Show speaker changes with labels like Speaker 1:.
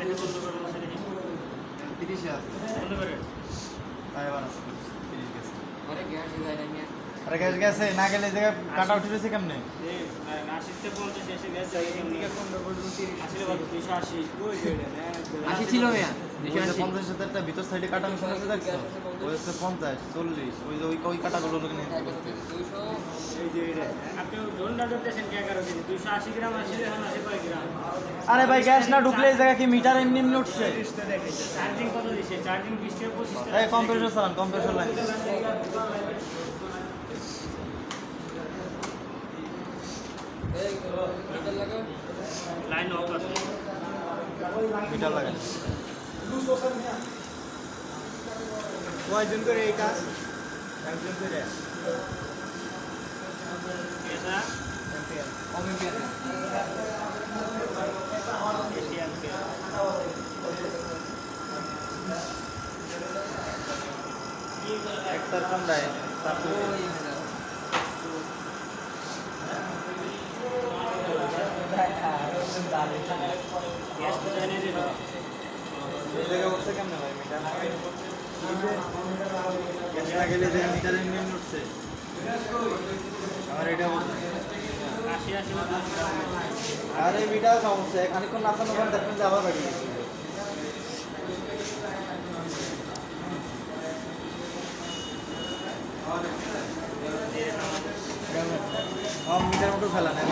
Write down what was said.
Speaker 1: 30 আছে তাই বানাস 30 গেছে
Speaker 2: আরে গ্যাস যায় না মিয়া
Speaker 1: আরে গ্যাস গেছে না গেলে জায়গা কাটা উঠেছে কেমনে
Speaker 3: না 80 তে 50 এসে গ্যাস যায় এদিকে 15 পর্যন্ত 30 আসলে 280 কই গেলে না
Speaker 2: 80 ছিল মিয়া
Speaker 1: 280 50 এর একটা ভিতর সাইডে কাটা মিশন আছে দেখছো ওই হচ্ছে 50 40 ওই যে ওই কাটাগুলো লোকে নিয়ে
Speaker 2: 200
Speaker 3: এই যে এটা আপনি ধরনা ধরতেছেন কে কারো 280 গ্রাম আসলে এখন আসে কয় গ্রাম
Speaker 1: আরে ভাই গ্যাস না ঢুকলে এই জায়গা কি মিটার এমনি এমনি উঠছে
Speaker 3: চার্জিং কত দিছে চার্জিং 20 থেকে 25 টাকা
Speaker 1: এই কম্প্রেসর চালান কম্প্রেসর লাইন
Speaker 2: এই মিটার লাগাও
Speaker 3: লাইন অফ আছে
Speaker 1: মিটার লাগান
Speaker 3: কয়জন করে এই কাজ একজন করে এটা
Speaker 2: অমিমিয়া
Speaker 3: এশিয়ান কে
Speaker 1: একটার কম দেয় তারপর
Speaker 2: ওই
Speaker 3: গ্যাস তো জানেন যে
Speaker 1: এই জায়গা উঠছে কেমনে ভাই মিটার গ্যাস না গেলে যে মিটার এমনি এমনি উঠছে আমার এটা বলছে
Speaker 3: 80 গ্রাম
Speaker 1: আরে মিটার সমস্যা খানিক্ষণ নাচানো পর দেখবেন যে আবার বাড়ি গেছে মিটার মতো ফেলা নেই